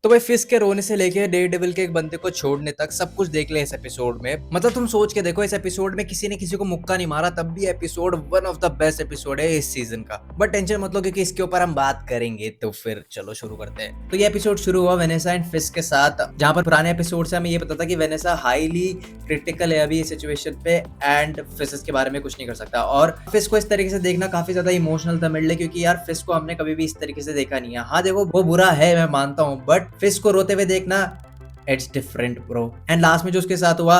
तो भाई फिश के रोने से लेके डेयरडेविल के एक बंदे को छोड़ने तक सब कुछ देख ले इस एपिसोड में। मतलब तुम सोच के देखो, इस एपिसोड में किसी ने किसी को मुक्का नहीं मारा, तब भी episode one of the best episode है इस सीजन का। बट टेंशन मत लो, क्योंकि इसके ऊपर हम बात करेंगे। तो फिर चलो शुरू करते हैं। तो ये एपिसोड शुरू हुआ वेनेसा एंड फिश के साथ, जहां पर पुराने एपिसोड से हमें ये पता था कि वेनेसा हाईली क्रिटिकल है अभी इस सिचुएशन पे, एंड फिश इसके बारे में कुछ नहीं कर सकता। और फिश को इस तरीके से देखना काफी ज्यादा इमोशनल था मेरे लिए, क्योंकि यार फिश को हमने कभी भी इस तरीके से देखा नहीं है। हाँ देखो, वो बुरा है, मैं मानता हूँ, बट फिश को रोते हुए देखना, it's different bro. And last में जो उसके साथ हुआ,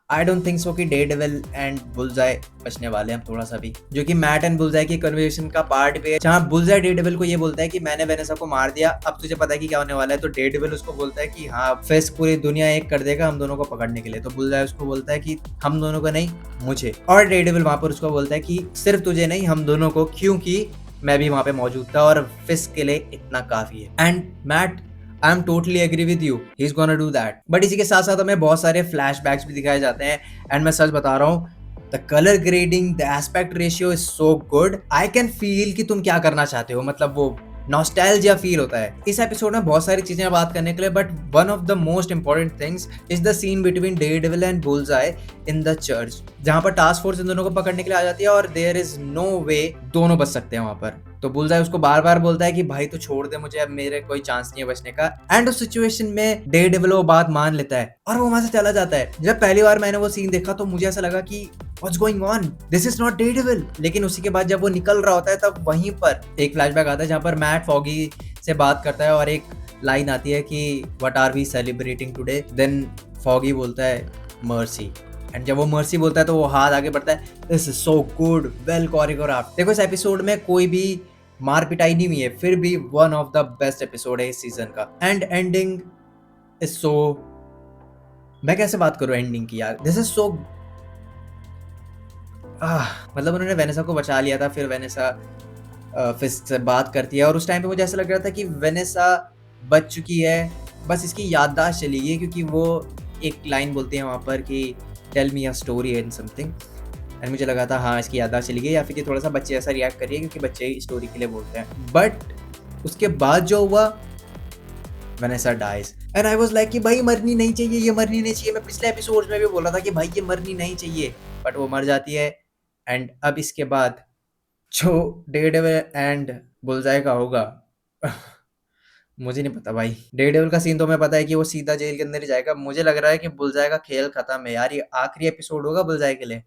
आई डोंट थिंक सो कि डेयरडेविल एंड बुलजाई बचने वाले हैं थोड़ा सा भी। जो कि मैट एंड बुलजाई की कन्वर्सेशन का पार्ट भी है, जहां बुलजाई डेयरडेविल को ये बोलता है कि मैंने वेनेसा को मार दिया, अब तुझे पता है कि क्या होने वाला है। तो डेयरडेविल उसको बोलता है कि हाँ, फिश पूरी दुनिया एक कर देगा हम दोनों को पकड़ने के लिए। तो बुलजाई उसको बोलता है कि हम दोनों को नहीं, मुझे। और डेयरडेविल वहां पर उसको बोलता है कि सिर्फ तुझे नहीं, हम दोनों को, क्योंकि मैं भी वहां पे मौजूद था और फिश के लिए इतना काफी है। And Matt, I am totally agree with you, he is gonna do that. But इसी के साथ साथ हमें बहुत सारे फ्लैशबैक्स भी दिखाए जाते हैं। एंड मैं सच बता रहा हूँ, the colour grading, the aspect ratio is so good. I can feel कि तुम क्या करना चाहते हो, मतलब वो नॉस्टैल्जिया फील होता है। इस एपिसोड में बहुत सारी चीजें बात करने के लिए, but one of the most important things is the scene between Daredevil and Bullseye in the church, जहां पर टास्क फोर्स इन दोनों को पकड़ने के लिए आ जाती है और देयर इज नो वे दोनों बच सकते हैं वहां पर। तो बुलजाई उसको बार बार बोलता है कि भाई तू छोड़ दे मुझे, अब मेरे कोई चांस नहीं है बचने का। एंड उस सिचुएशन में डेयरडेविल वो बात मान लेता है और वो वहां से चला जाता है। जब पहली बार मैंने वो सीन देखा तो मुझे ऐसा लगा कि what's going on, this is not Daredevil. लेकिन उसी के बाद जब वो निकल रहा होता है, तब वहीं पर एक फ्लैशबैक आता है जहां पर मैट फॉगी से बात करता है और एक लाइन आती है कि what are we celebrating today. Then Foggy बोलता है मर्सी। एंड जब वो मर्सी बोलता है तो वो हाथ आगे बढ़ता है, this is so good, well choreographed. देखो, इस एपिसोड में कोई भी मार पिटाई नहीं हुई है, फिर भी one of the best episode है इस सीजन का। एंड एंडिंग इज सो, मैं कैसे बात करूं एंडिंग की यार, दिस इज सो, मतलब उन्होंने वेनेसा को बचा लिया था, फिर वेनेसा फिश से बात करती है और उस टाइम पे मुझे ऐसा लग रहा था कि वेनेसा बच चुकी है, बस इसकी याददाश्त चली गई, क्योंकि वो एक लाइन बोलती है वहाँ पर कि tell me a story and something. And मुझे लगा था हाँ, इसकी याददाश्त चली गई, या फिर ये थोड़ा सा बच्चे ऐसा रिएक्ट करिए क्योंकि बच्चे स्टोरी के लिए बोलते हैं। बट उसके बाद जो हुआ, Vanessa dies and I was like कि भाई मरनी नहीं चाहिए, ये मरनी नहीं चाहिए। मैं पिछले एपिसोड में भी बोला था कि भाई ये मरनी नहीं चाहिए, बट वो मर जाती है। एंड अब इसके बाद जो डेयरडेविल एंड बुलजाई का होगा, मुझे नहीं पता भाई। डेयरडेविल का सीन तो मैं पता है कि वो सीधा जेल के अंदर ही जाएगा। मुझे लग रहा है कि बुलजाई का खेल खत्म है यार, ये आखिरी एपिसोड होगा बुलजाई के लिए।